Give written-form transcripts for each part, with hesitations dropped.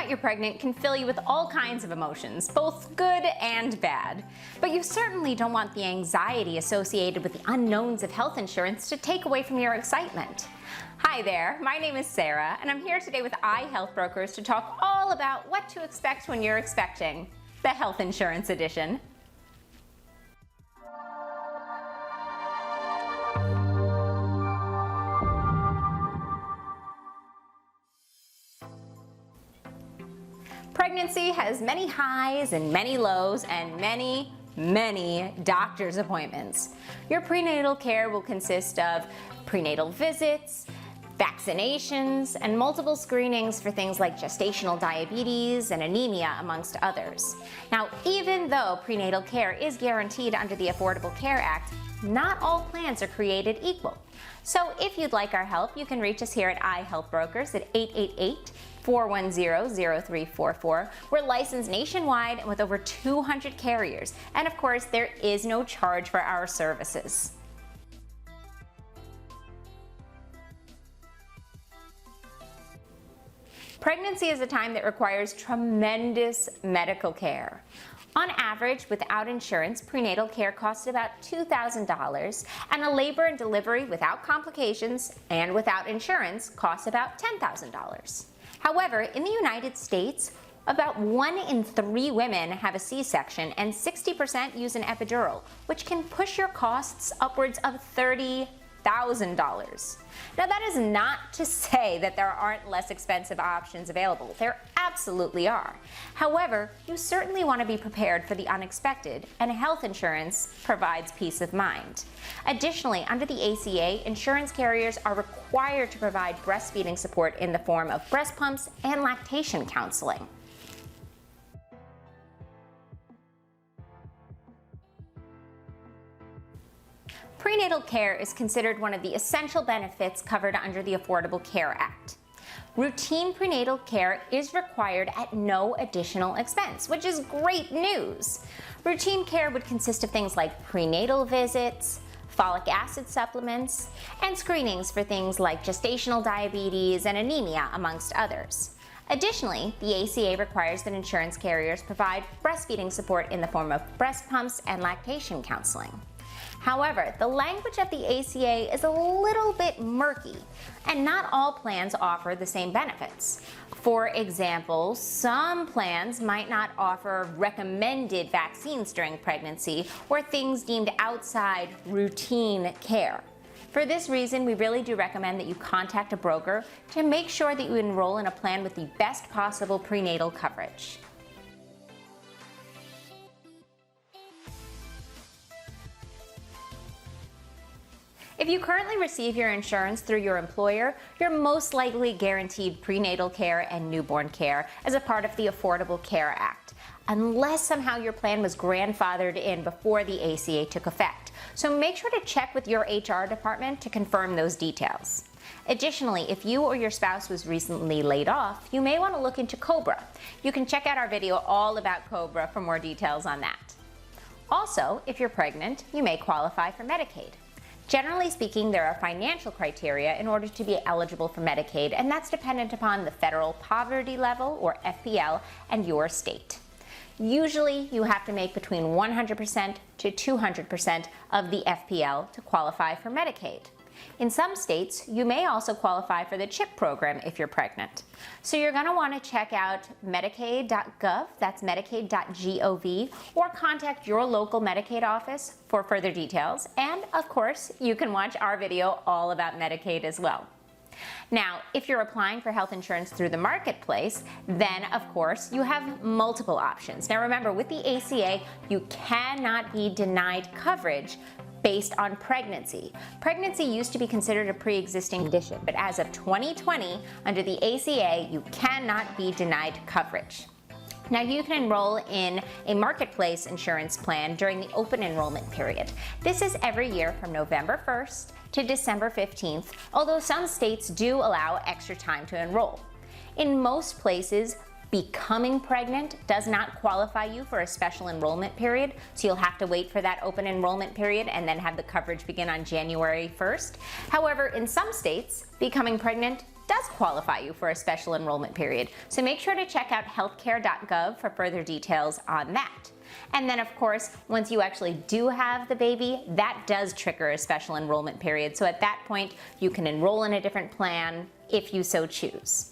out you're pregnant can fill you with all kinds of emotions, both good and bad. But you certainly don't want the anxiety associated with the unknowns of health insurance to take away from your excitement. Hi there, my name is Sarah, and I'm here today with iHealth Brokers to talk all about what to expect when you're expecting, the health insurance edition. Pregnancy has many highs and many lows and many doctor's appointments. Your prenatal care will consist of prenatal visits, vaccinations, and multiple screenings for things like gestational diabetes and anemia, amongst others. Now, even though prenatal care is guaranteed under the Affordable Care Act, not all plans are created equal. So if you'd like our help, you can reach us here at iHealth Brokers at 888-410-0344. We're licensed nationwide and with over 200 carriers. And of course, there is no charge for our services. Pregnancy is a time that requires tremendous medical care. On average, without insurance, prenatal care costs about $2,000, and a labor and delivery without complications and without insurance costs about $10,000. However, in the United States, about 1 in 3 women have a C-section and 60% use an epidural, which can push your costs upwards of $30,000. Now, that is not to say that there aren't less expensive options available. There absolutely are. However, you certainly want to be prepared for the unexpected, and health insurance provides peace of mind. Additionally, under the ACA, insurance carriers are required to provide breastfeeding support in the form of breast pumps and lactation counseling. Prenatal care is considered one of the essential benefits covered under the Affordable Care Act. Routine prenatal care is required at no additional expense, which is great news. Routine care would consist of things like prenatal visits, folic acid supplements, and screenings for things like gestational diabetes and anemia, amongst others. Additionally, the ACA requires that insurance carriers provide breastfeeding support in the form of breast pumps and lactation counseling. However, the language of the ACA is a little bit murky, and not all plans offer the same benefits. For example, some plans might not offer recommended vaccines during pregnancy or things deemed outside routine care. For this reason, we really do recommend that you contact a broker to make sure that you enroll in a plan with the best possible prenatal coverage. If you currently receive your insurance through your employer, you're most likely guaranteed prenatal care and newborn care as a part of the Affordable Care Act, unless somehow your plan was grandfathered in before the ACA took effect. So make sure to check with your HR department to confirm those details. Additionally, if you or your spouse was recently laid off, you may want to look into COBRA. You can check out our video all about COBRA for more details on that. Also, if you're pregnant, you may qualify for Medicaid. Generally speaking, there are financial criteria in order to be eligible for Medicaid, and that's dependent upon the federal poverty level, or FPL, and your state. Usually, you have to make between 100% to 200% of the FPL to qualify for Medicaid. In some states, you may also qualify for the CHIP program if you're pregnant. So you're going to want to check out Medicaid.gov, that's Medicaid.gov, or contact your local Medicaid office for further details. And of course, you can watch our video all about Medicaid as well. Now, if you're applying for health insurance through the marketplace, then of course you have multiple options. Now remember, with the ACA, you cannot be denied coverage based on pregnancy. Pregnancy used to be considered a pre-existing condition, but as of 2020, under the ACA, you cannot be denied coverage. Now, you can enroll in a marketplace insurance plan during the open enrollment period. This is every year from November 1st to December 15th, although some states do allow extra time to enroll. In most places, becoming pregnant does not qualify you for a special enrollment period, so you'll have to wait for that open enrollment period and then have the coverage begin on January 1st. However, in some states, becoming pregnant does qualify you for a special enrollment period. So make sure to check out healthcare.gov for further details on that. And then, of course, once you actually do have the baby, that does trigger a special enrollment period. So at that point, you can enroll in a different plan if you so choose.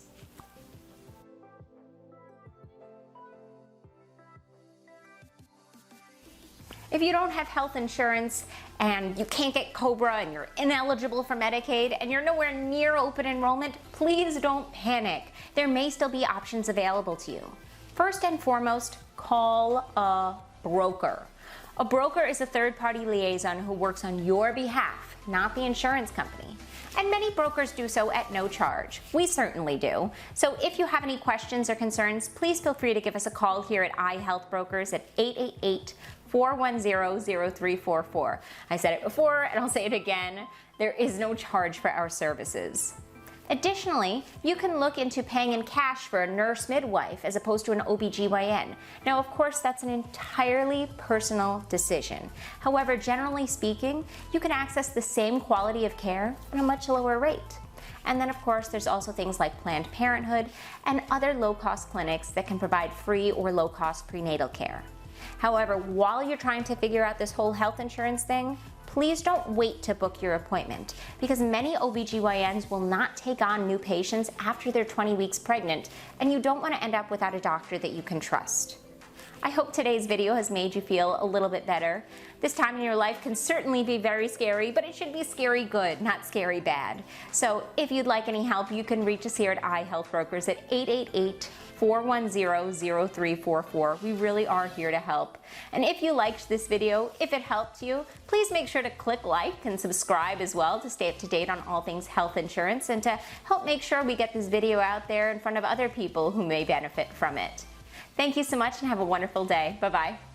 If you don't have health insurance and you can't get COBRA and you're ineligible for Medicaid and you're nowhere near open enrollment, please don't panic. There may still be options available to you. First and foremost, call a broker. A broker is a third-party liaison who works on your behalf, not the insurance company. And many brokers do so at no charge. We certainly do. So if you have any questions or concerns, please feel free to give us a call here at iHealth Brokers at 888-410-0344. I said it before and I'll say it again. There is no charge for our services. Additionally, you can look into paying in cash for a nurse midwife as opposed to an OBGYN. Now, of course, that's an entirely personal decision. However, generally speaking, you can access the same quality of care at a much lower rate. And then, of course, there's also things like Planned Parenthood and other low-cost clinics that can provide free or low-cost prenatal care. However, while you're trying to figure out this whole health insurance thing, please don't wait to book your appointment because many OBGYNs will not take on new patients after they're 20 weeks pregnant, and you don't want to end up without a doctor that you can trust. I hope today's video has made you feel a little bit better. This time in your life can certainly be very scary, but it should be scary good, not scary bad. So if you'd like any help, you can reach us here at iHealth Brokers at 888-410-0344. We really are here to help. And if you liked this video, if it helped you, please make sure to click like and subscribe as well to stay up to date on all things health insurance and to help make sure we get this video out there in front of other people who may benefit from it. Thank you so much and have a wonderful day. Bye-bye.